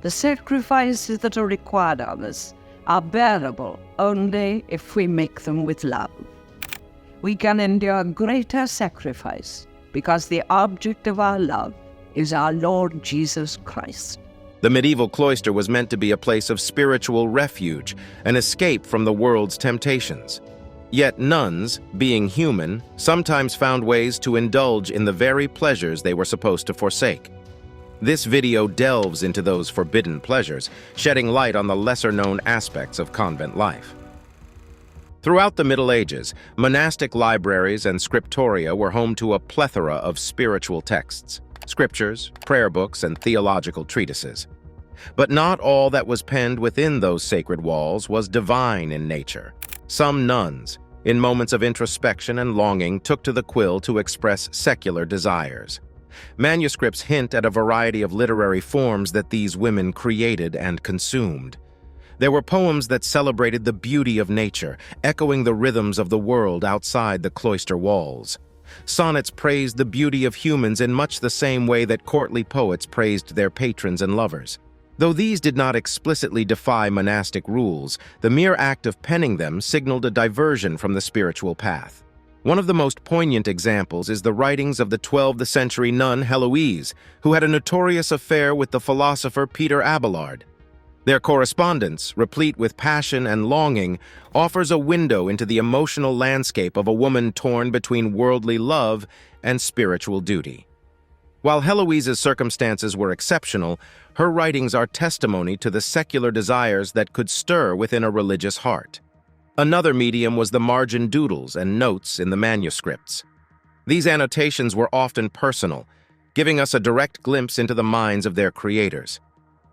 The sacrifices that are required of us are bearable only if we make them with love. We can endure greater sacrifice because the object of our love is our Lord Jesus Christ. The medieval cloister was meant to be a place of spiritual refuge, an escape from the world's temptations. Yet nuns, being human, sometimes found ways to indulge in the very pleasures they were supposed to forsake. This video delves into those forbidden pleasures, shedding light on the lesser-known aspects of convent life. Throughout the Middle Ages, monastic libraries and scriptoria were home to a plethora of spiritual texts, scriptures, prayer books, and theological treatises. But not all that was penned within those sacred walls was divine in nature. Some nuns, in moments of introspection and longing, took to the quill to express secular desires. Manuscripts hint at a variety of literary forms that these women created and consumed. There were poems that celebrated the beauty of nature, echoing the rhythms of the world outside the cloister walls. Sonnets praised the beauty of humans in much the same way that courtly poets praised their patrons and lovers. Though these did not explicitly defy monastic rules, the mere act of penning them signaled a diversion from the spiritual path. One of the most poignant examples is the writings of the 12th century nun Heloise, who had a notorious affair with the philosopher Peter Abelard. Their correspondence, replete with passion and longing, offers a window into the emotional landscape of a woman torn between worldly love and spiritual duty. While Heloise's circumstances were exceptional, her writings are testimony to the secular desires that could stir within a religious heart. Another medium was the margin doodles and notes in the manuscripts. These annotations were often personal, giving us a direct glimpse into the minds of their creators.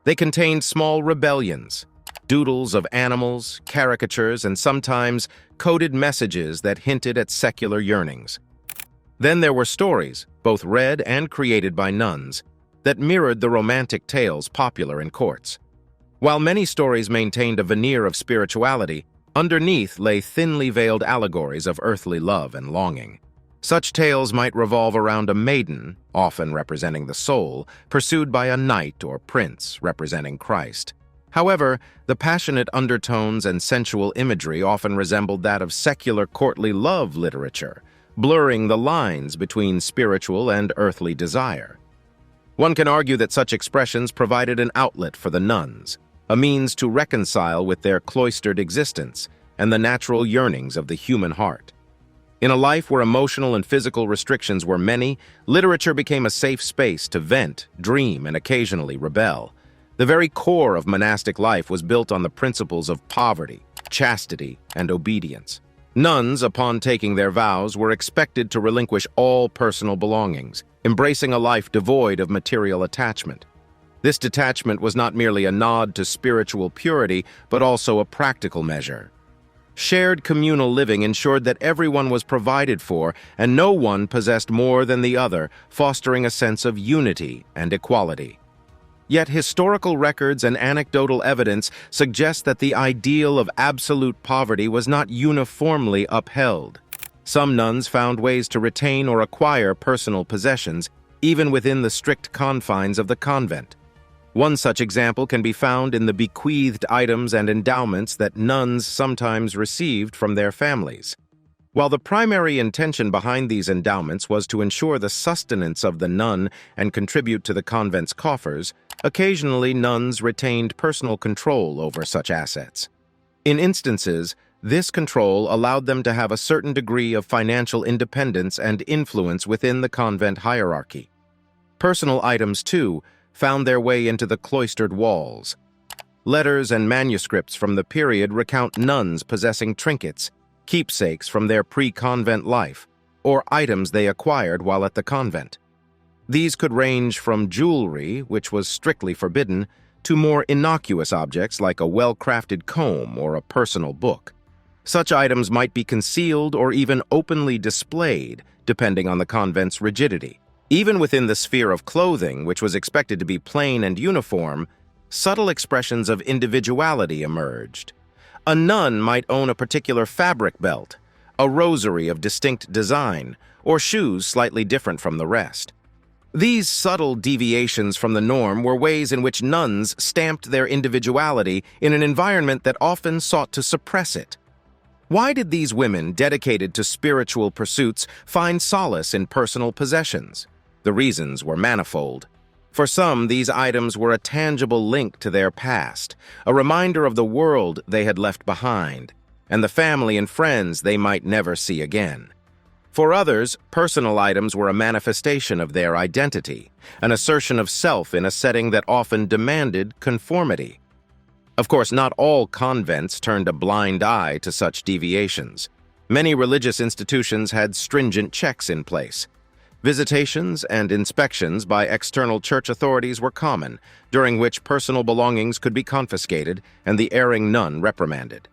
They contained small rebellions, doodles of animals, caricatures, and sometimes coded messages that hinted at secular yearnings. Then there were stories, both read and created by nuns, that mirrored the romantic tales popular in courts. While many stories maintained a veneer of spirituality, underneath lay thinly veiled allegories of earthly love and longing. Such tales might revolve around a maiden, often representing the soul, pursued by a knight or prince, representing Christ. However, the passionate undertones and sensual imagery often resembled that of secular courtly love literature, blurring the lines between spiritual and earthly desire. One can argue that such expressions provided an outlet for the nuns, a means to reconcile with their cloistered existence and the natural yearnings of the human heart. In a life where emotional and physical restrictions were many, literature became a safe space to vent, dream, and occasionally rebel. The very core of monastic life was built on the principles of poverty, chastity, and obedience. Nuns, upon taking their vows, were expected to relinquish all personal belongings, embracing a life devoid of material attachment. This detachment was not merely a nod to spiritual purity, but also a practical measure. Shared communal living ensured that everyone was provided for and no one possessed more than the other, fostering a sense of unity and equality. Yet historical records and anecdotal evidence suggest that the ideal of absolute poverty was not uniformly upheld. Some nuns found ways to retain or acquire personal possessions, even within the strict confines of the convent. One such example can be found in the bequeathed items and endowments that nuns sometimes received from their families. While the primary intention behind these endowments was to ensure the sustenance of the nun and contribute to the convent's coffers, occasionally nuns retained personal control over such assets. In instances, this control allowed them to have a certain degree of financial independence and influence within the convent hierarchy. Personal items, too, found their way into the cloistered walls. Letters and manuscripts from the period recount nuns possessing trinkets, keepsakes from their pre-convent life, or items they acquired while at the convent. These could range from jewelry, which was strictly forbidden, to more innocuous objects like a well-crafted comb or a personal book. Such items might be concealed or even openly displayed, depending on the convent's rigidity. Even within the sphere of clothing, which was expected to be plain and uniform, subtle expressions of individuality emerged. A nun might own a particular fabric belt, a rosary of distinct design, or shoes slightly different from the rest. These subtle deviations from the norm were ways in which nuns stamped their individuality in an environment that often sought to suppress it. Why did these women dedicated to spiritual pursuits find solace in personal possessions? The reasons were manifold. For some, these items were a tangible link to their past, a reminder of the world they had left behind, and the family and friends they might never see again. For others, personal items were a manifestation of their identity, an assertion of self in a setting that often demanded conformity. Of course, not all convents turned a blind eye to such deviations. Many religious institutions had stringent checks in place. Visitations and inspections by external church authorities were common, during which personal belongings could be confiscated and the erring nun reprimanded.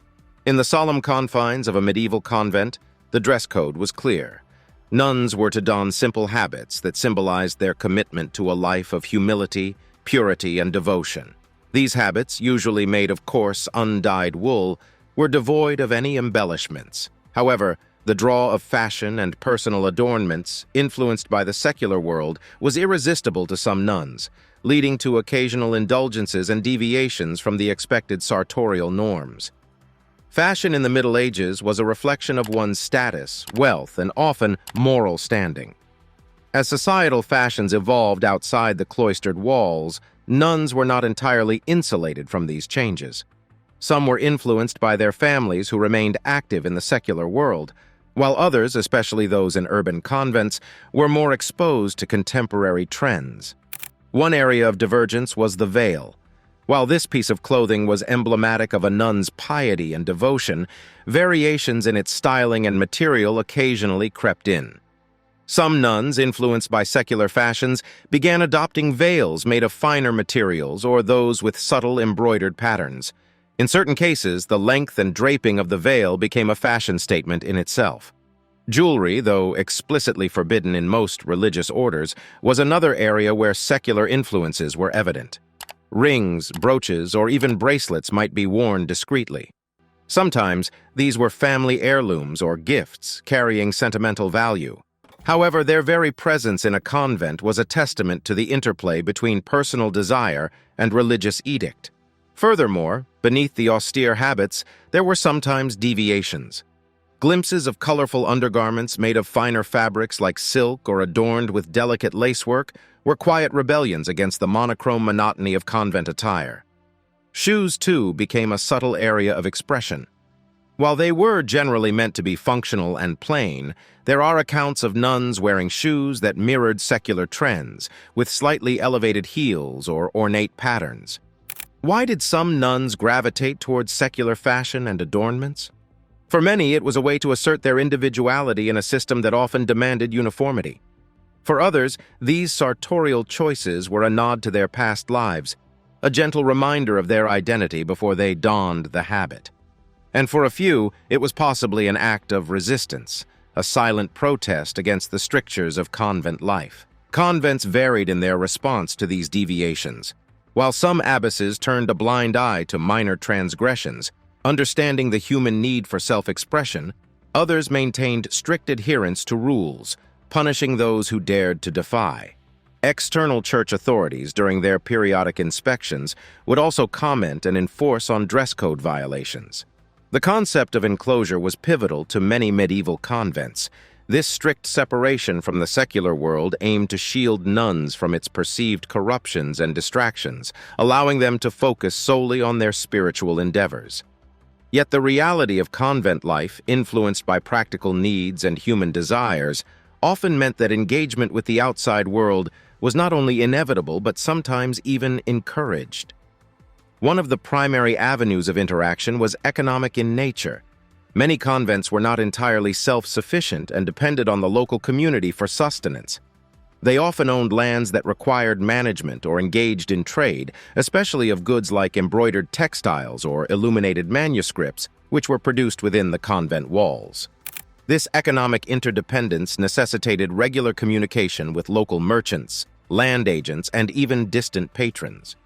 In the solemn confines of a medieval convent, the dress code was clear. Nuns were to don simple habits that symbolized their commitment to a life of humility, purity, and devotion. These habits, usually made of coarse, undyed wool, were devoid of any embellishments. However, the draw of fashion and personal adornments, influenced by the secular world, was irresistible to some nuns, leading to occasional indulgences and deviations from the expected sartorial norms. Fashion in the Middle Ages was a reflection of one's status, wealth, and often moral standing. As societal fashions evolved outside the cloistered walls, nuns were not entirely insulated from these changes. Some were influenced by their families who remained active in the secular world, while others, especially those in urban convents, were more exposed to contemporary trends. One area of divergence was the veil. While this piece of clothing was emblematic of a nun's piety and devotion, variations in its styling and material occasionally crept in. Some nuns, influenced by secular fashions, began adopting veils made of finer materials or those with subtle embroidered patterns. In certain cases, the length and draping of the veil became a fashion statement in itself. Jewelry, though explicitly forbidden in most religious orders, was another area where secular influences were evident. Rings, brooches, or even bracelets might be worn discreetly. Sometimes, these were family heirlooms or gifts carrying sentimental value. However, their very presence in a convent was a testament to the interplay between personal desire and religious edict. Furthermore, beneath the austere habits, there were sometimes deviations. Glimpses of colorful undergarments made of finer fabrics like silk or adorned with delicate lacework were quiet rebellions against the monochrome monotony of convent attire. Shoes, too, became a subtle area of expression. While they were generally meant to be functional and plain, there are accounts of nuns wearing shoes that mirrored secular trends, with slightly elevated heels or ornate patterns. Why did some nuns gravitate towards secular fashion and adornments? For many, it was a way to assert their individuality in a system that often demanded uniformity. For others, these sartorial choices were a nod to their past lives, a gentle reminder of their identity before they donned the habit. And for a few, it was possibly an act of resistance, a silent protest against the strictures of convent life. Convents varied in their response to these deviations. While some abbesses turned a blind eye to minor transgressions, understanding the human need for self-expression, others maintained strict adherence to rules, punishing those who dared to defy. External church authorities, during their periodic inspections, would also comment and enforce on dress code violations. The concept of enclosure was pivotal to many medieval convents. This strict separation from the secular world aimed to shield nuns from its perceived corruptions and distractions, allowing them to focus solely on their spiritual endeavors. Yet the reality of convent life, influenced by practical needs and human desires, often meant that engagement with the outside world was not only inevitable but sometimes even encouraged. One of the primary avenues of interaction was economic in nature. Many convents were not entirely self-sufficient and depended on the local community for sustenance. They often owned lands that required management or engaged in trade, especially of goods like embroidered textiles or illuminated manuscripts, which were produced within the convent walls. This economic interdependence necessitated regular communication with local merchants, land agents, and even distant patrons.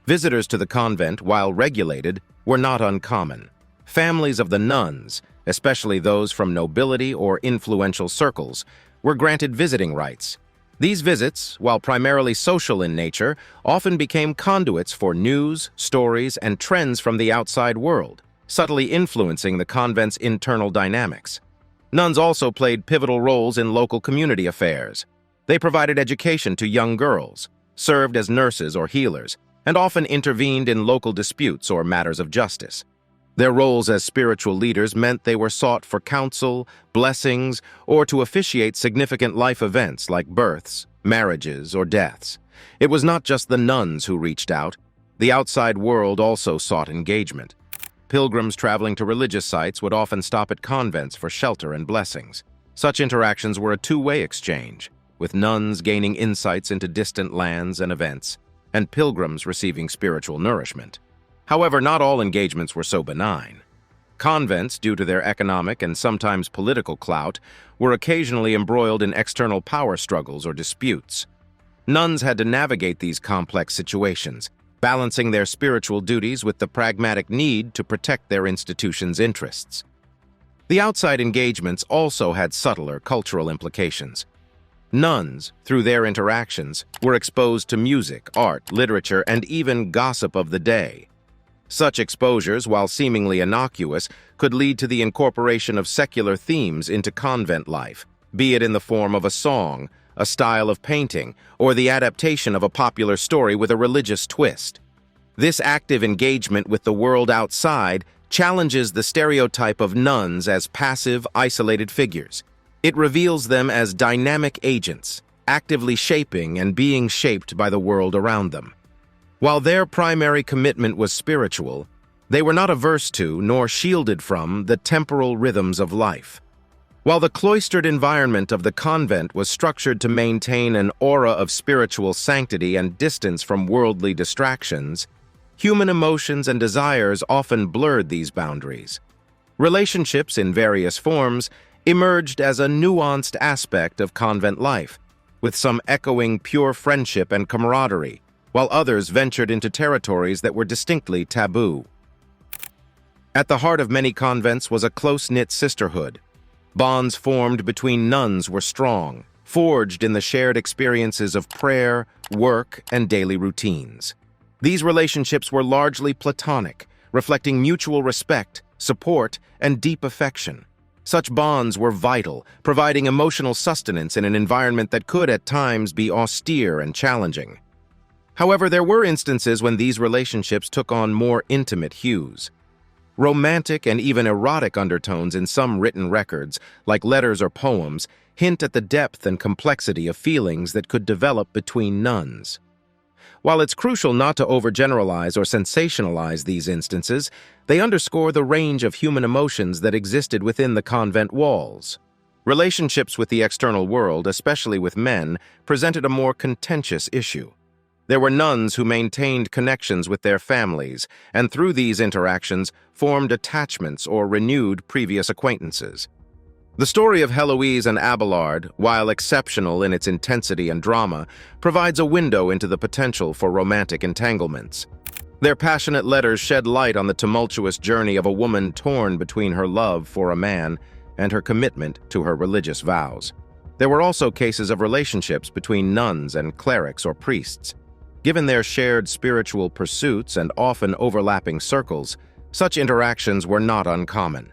Visitors to the convent, while regulated, were not uncommon. Families of the nuns, especially those from nobility or influential circles, were granted visiting rights. These visits, while primarily social in nature, often became conduits for news, stories, and trends from the outside world, subtly influencing the convent's internal dynamics. Nuns also played pivotal roles in local community affairs. They provided education to young girls, served as nurses or healers, and often intervened in local disputes or matters of justice. Their roles as spiritual leaders meant they were sought for counsel, blessings, or to officiate significant life events like births, marriages, or deaths. It was not just the nuns who reached out. The outside world also sought engagement. Pilgrims traveling to religious sites would often stop at convents for shelter and blessings. Such interactions were a two-way exchange, with nuns gaining insights into distant lands and events, and pilgrims receiving spiritual nourishment. However, not all engagements were so benign. Convents, due to their economic and sometimes political clout, were occasionally embroiled in external power struggles or disputes. Nuns had to navigate these complex situations, balancing their spiritual duties with the pragmatic need to protect their institution's interests. The outside engagements also had subtler cultural implications. Nuns, through their interactions, were exposed to music, art, literature, and even gossip of the day. Such exposures, while seemingly innocuous, could lead to the incorporation of secular themes into convent life, be it in the form of a song, a style of painting, or the adaptation of a popular story with a religious twist. This active engagement with the world outside challenges the stereotype of nuns as passive, isolated figures. It reveals them as dynamic agents, actively shaping and being shaped by the world around them. While their primary commitment was spiritual, they were not averse to nor shielded from the temporal rhythms of life. While the cloistered environment of the convent was structured to maintain an aura of spiritual sanctity and distance from worldly distractions, human emotions and desires often blurred these boundaries. Relationships in various forms emerged as a nuanced aspect of convent life, with some echoing pure friendship and camaraderie, while others ventured into territories that were distinctly taboo. At the heart of many convents was a close-knit sisterhood. Bonds formed between nuns were strong, forged in the shared experiences of prayer, work, and daily routines. These relationships were largely platonic, reflecting mutual respect, support, and deep affection. Such bonds were vital, providing emotional sustenance in an environment that could at times be austere and challenging. However, there were instances when these relationships took on more intimate hues. Romantic and even erotic undertones in some written records, like letters or poems, hint at the depth and complexity of feelings that could develop between nuns. While it's crucial not to overgeneralize or sensationalize these instances, they underscore the range of human emotions that existed within the convent walls. Relationships with the external world, especially with men, presented a more contentious issue. There were nuns who maintained connections with their families, and through these interactions formed attachments or renewed previous acquaintances. The story of Heloise and Abelard, while exceptional in its intensity and drama, provides a window into the potential for romantic entanglements. Their passionate letters shed light on the tumultuous journey of a woman torn between her love for a man and her commitment to her religious vows. There were also cases of relationships between nuns and clerics or priests. Given their shared spiritual pursuits and often overlapping circles, such interactions were not uncommon.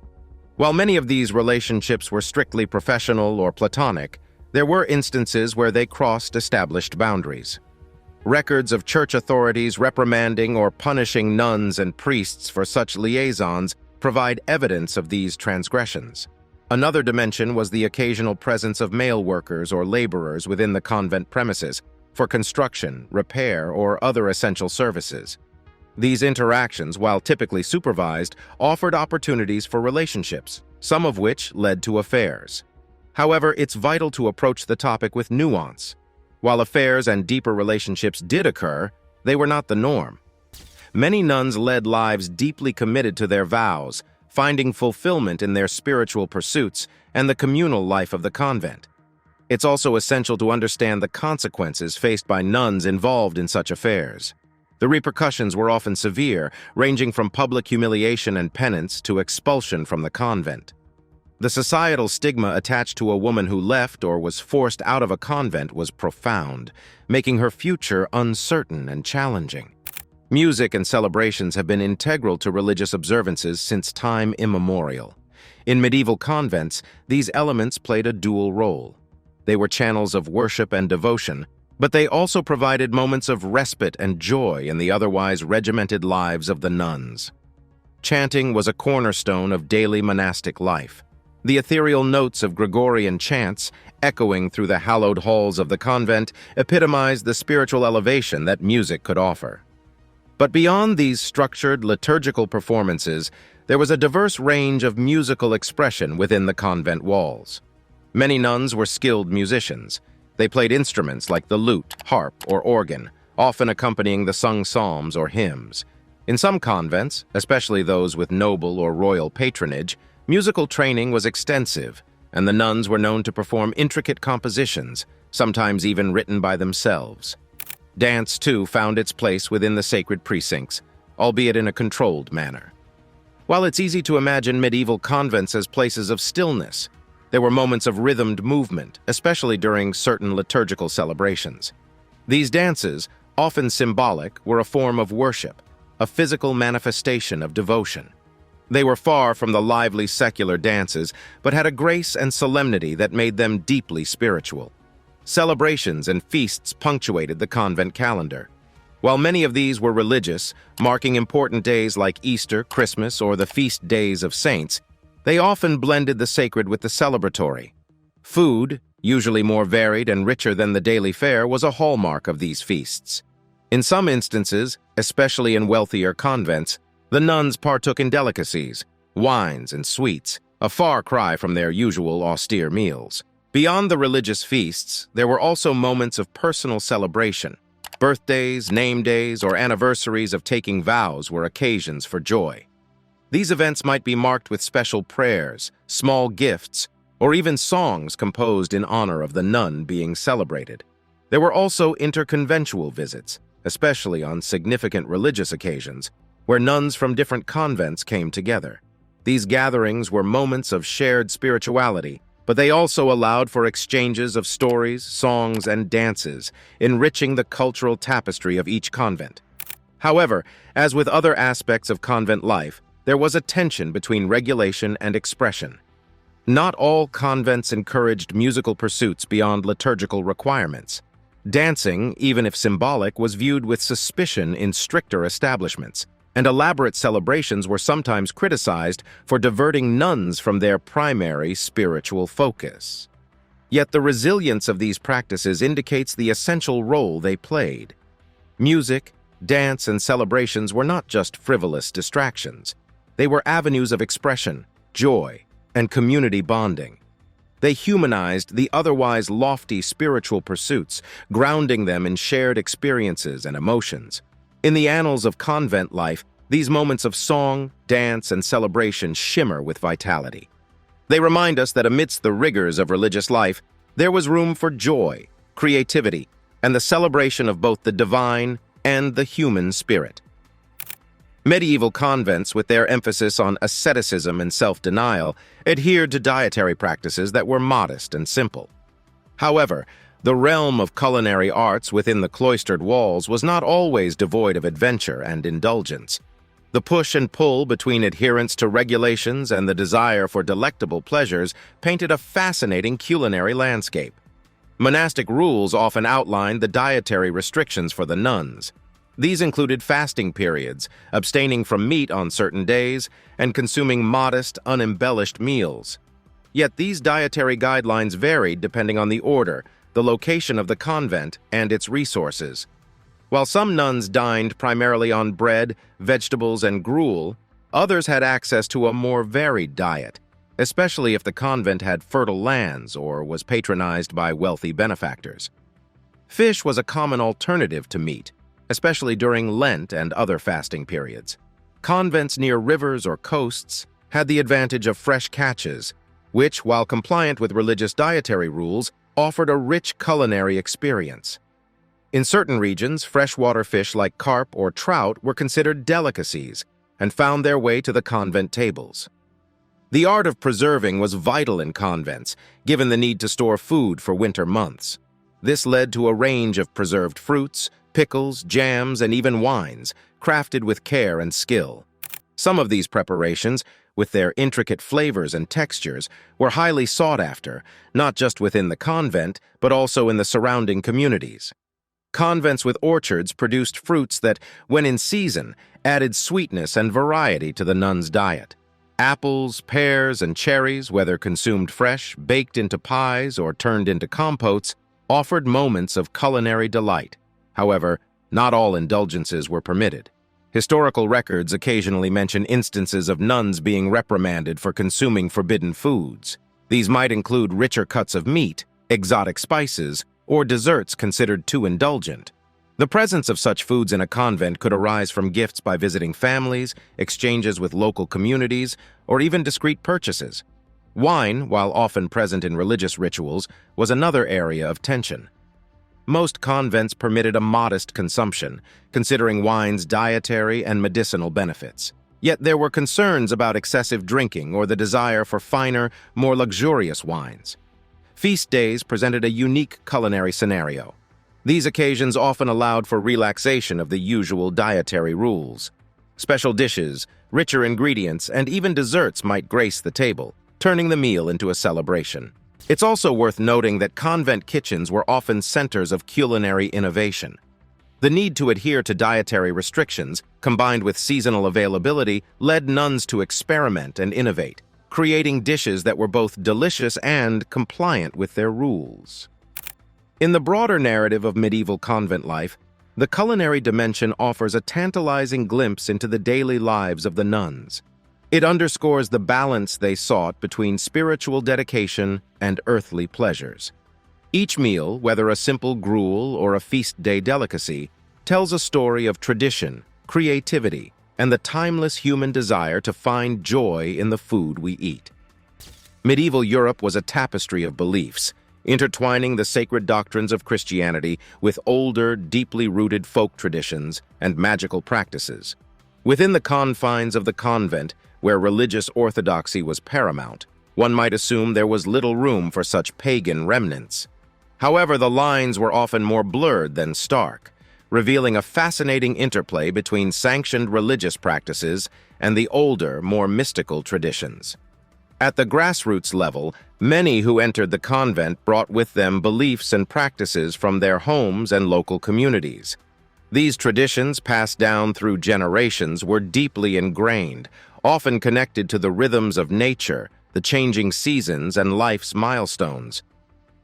While many of these relationships were strictly professional or platonic, there were instances where they crossed established boundaries. Records of church authorities reprimanding or punishing nuns and priests for such liaisons provide evidence of these transgressions. Another dimension was the occasional presence of male workers or laborers within the convent premises for construction, repair, or other essential services. These interactions, while typically supervised, offered opportunities for relationships, some of which led to affairs. However, it's vital to approach the topic with nuance. While affairs and deeper relationships did occur, they were not the norm. Many nuns led lives deeply committed to their vows, finding fulfillment in their spiritual pursuits and the communal life of the convent. It's also essential to understand the consequences faced by nuns involved in such affairs. The repercussions were often severe, ranging from public humiliation and penance to expulsion from the convent. The societal stigma attached to a woman who left or was forced out of a convent was profound, making her future uncertain and challenging. Music and celebrations have been integral to religious observances since time immemorial. In medieval convents, these elements played a dual role. They were channels of worship and devotion, but they also provided moments of respite and joy in the otherwise regimented lives of the nuns. Chanting was a cornerstone of daily monastic life. The ethereal notes of Gregorian chants, echoing through the hallowed halls of the convent, epitomized the spiritual elevation that music could offer. But beyond these structured liturgical performances, there was a diverse range of musical expression within the convent walls. Many nuns were skilled musicians. They played instruments like the lute, harp, or organ, often accompanying the sung psalms or hymns. In some convents, especially those with noble or royal patronage, musical training was extensive, and the nuns were known to perform intricate compositions, sometimes even written by themselves. Dance, too, found its place within the sacred precincts, albeit in a controlled manner. While it's easy to imagine medieval convents as places of stillness, there were moments of rhythmed movement, especially during certain liturgical celebrations. These dances, often symbolic, were a form of worship, a physical manifestation of devotion. They were far from the lively secular dances, but had a grace and solemnity that made them deeply spiritual. Celebrations and feasts punctuated the convent calendar. While many of these were religious, marking important days like Easter, Christmas, or the feast days of saints, they often blended the sacred with the celebratory. Food, usually more varied and richer than the daily fare, was a hallmark of these feasts. In some instances, especially in wealthier convents, the nuns partook in delicacies, wines, and sweets, a far cry from their usual austere meals. Beyond the religious feasts, there were also moments of personal celebration. Birthdays, name days, or anniversaries of taking vows were occasions for joy. These events might be marked with special prayers, small gifts, or even songs composed in honor of the nun being celebrated. There were also interconventual visits, especially on significant religious occasions, where nuns from different convents came together. These gatherings were moments of shared spirituality, but they also allowed for exchanges of stories, songs, and dances, enriching the cultural tapestry of each convent. However, as with other aspects of convent life, there was a tension between regulation and expression. Not all convents encouraged musical pursuits beyond liturgical requirements. Dancing, even if symbolic, was viewed with suspicion in stricter establishments, and elaborate celebrations were sometimes criticized for diverting nuns from their primary spiritual focus. Yet the resilience of these practices indicates the essential role they played. Music, dance, and celebrations were not just frivolous distractions. They were avenues of expression, joy, and community bonding. They humanized the otherwise lofty spiritual pursuits, grounding them in shared experiences and emotions. In the annals of convent life, these moments of song, dance, and celebration shimmer with vitality. They remind us that amidst the rigors of religious life, there was room for joy, creativity, and the celebration of both the divine and the human spirit. Medieval convents, with their emphasis on asceticism and self-denial, adhered to dietary practices that were modest and simple. However, the realm of culinary arts within the cloistered walls was not always devoid of adventure and indulgence. The push and pull between adherence to regulations and the desire for delectable pleasures painted a fascinating culinary landscape. Monastic rules often outlined the dietary restrictions for the nuns. These included fasting periods, abstaining from meat on certain days, and consuming modest, unembellished meals. Yet these dietary guidelines varied depending on the order, the location of the convent, and its resources. While some nuns dined primarily on bread, vegetables, and gruel, others had access to a more varied diet, especially if the convent had fertile lands or was patronized by wealthy benefactors. Fish was a common alternative to meat, especially during Lent and other fasting periods. Convents near rivers or coasts had the advantage of fresh catches, which, while compliant with religious dietary rules, offered a rich culinary experience. In certain regions, freshwater fish like carp or trout were considered delicacies and found their way to the convent tables. The art of preserving was vital in convents, given the need to store food for winter months. This led to a range of preserved fruits, pickles, jams, and even wines, crafted with care and skill. Some of these preparations, with their intricate flavors and textures, were highly sought after, not just within the convent, but also in the surrounding communities. Convents with orchards produced fruits that, when in season, added sweetness and variety to the nuns' diet. Apples, pears, and cherries, whether consumed fresh, baked into pies, or turned into compotes, offered moments of culinary delight. However, not all indulgences were permitted. Historical records occasionally mention instances of nuns being reprimanded for consuming forbidden foods. These might include richer cuts of meat, exotic spices, or desserts considered too indulgent. The presence of such foods in a convent could arise from gifts by visiting families, exchanges with local communities, or even discreet purchases. Wine, while often present in religious rituals, was another area of tension. Most convents permitted a modest consumption, considering wine's dietary and medicinal benefits. Yet there were concerns about excessive drinking or the desire for finer, more luxurious wines. Feast days presented a unique culinary scenario. These occasions often allowed for relaxation of the usual dietary rules. Special dishes, richer ingredients, and even desserts might grace the table, turning the meal into a celebration. It's also worth noting that convent kitchens were often centers of culinary innovation. The need to adhere to dietary restrictions, combined with seasonal availability, led nuns to experiment and innovate, creating dishes that were both delicious and compliant with their rules. In the broader narrative of medieval convent life, the culinary dimension offers a tantalizing glimpse into the daily lives of the nuns. It underscores the balance they sought between spiritual dedication and earthly pleasures. Each meal, whether a simple gruel or a feast day delicacy, tells a story of tradition, creativity, and the timeless human desire to find joy in the food we eat. Medieval Europe was a tapestry of beliefs, intertwining the sacred doctrines of Christianity with older, deeply rooted folk traditions and magical practices. Within the confines of the convent, where religious orthodoxy was paramount, one might assume there was little room for such pagan remnants. However, the lines were often more blurred than stark, revealing a fascinating interplay between sanctioned religious practices and the older, more mystical traditions. At the grassroots level, many who entered the convent brought with them beliefs and practices from their homes and local communities. These traditions, passed down through generations, were deeply ingrained, often connected to the rhythms of nature, the changing seasons, and life's milestones.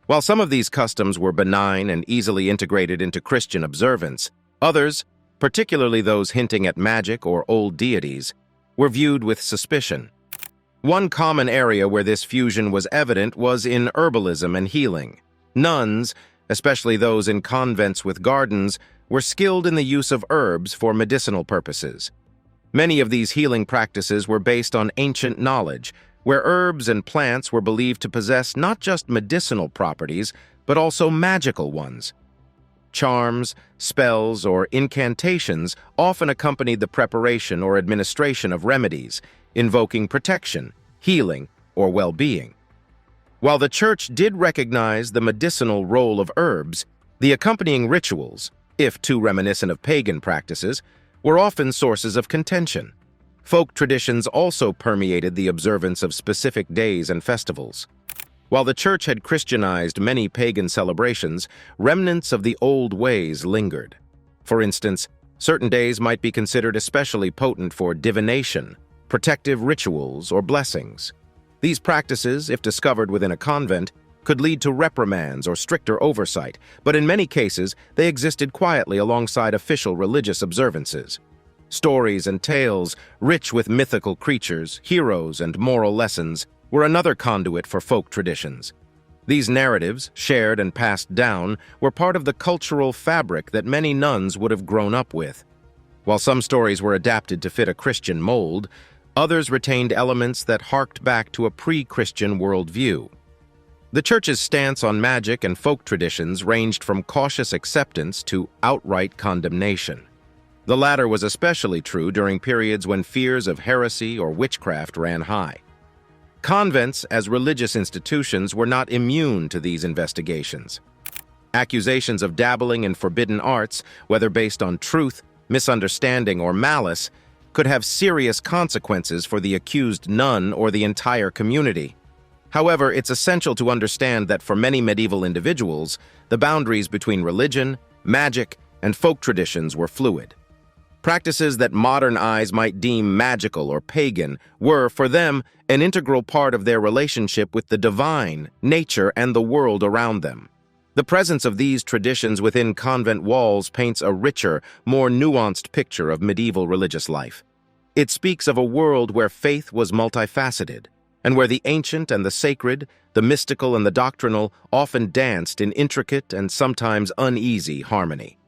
While some of these customs were benign and easily integrated into Christian observance, others, particularly those hinting at magic or old deities, were viewed with suspicion. One common area where this fusion was evident was in herbalism and healing. Nuns, especially those in convents with gardens, were skilled in the use of herbs for medicinal purposes. Many of these healing practices were based on ancient knowledge, where herbs and plants were believed to possess not just medicinal properties, but also magical ones. Charms, spells, or incantations often accompanied the preparation or administration of remedies, invoking protection, healing, or well-being. While the Church did recognize the medicinal role of herbs, the accompanying rituals, if too reminiscent of pagan practices, were often sources of contention. Folk traditions also permeated the observance of specific days and festivals. While the Church had Christianized many pagan celebrations, remnants of the old ways lingered. For instance, certain days might be considered especially potent for divination, protective rituals, or blessings. These practices, if discovered within a convent, could lead to reprimands or stricter oversight, but in many cases, they existed quietly alongside official religious observances. Stories and tales, rich with mythical creatures, heroes, and moral lessons, were another conduit for folk traditions. These narratives, shared and passed down, were part of the cultural fabric that many nuns would have grown up with. While some stories were adapted to fit a Christian mold, others retained elements that harked back to a pre-Christian worldview. The Church's stance on magic and folk traditions ranged from cautious acceptance to outright condemnation. The latter was especially true during periods when fears of heresy or witchcraft ran high. Convents, as religious institutions, were not immune to these investigations. Accusations of dabbling in forbidden arts, whether based on truth, misunderstanding, or malice, could have serious consequences for the accused nun or the entire community. However, it's essential to understand that for many medieval individuals, the boundaries between religion, magic, and folk traditions were fluid. Practices that modern eyes might deem magical or pagan were, for them, an integral part of their relationship with the divine, nature, and the world around them. The presence of these traditions within convent walls paints a richer, more nuanced picture of medieval religious life. It speaks of a world where faith was multifaceted, and where the ancient and the sacred, the mystical and the doctrinal often danced in intricate and sometimes uneasy harmony.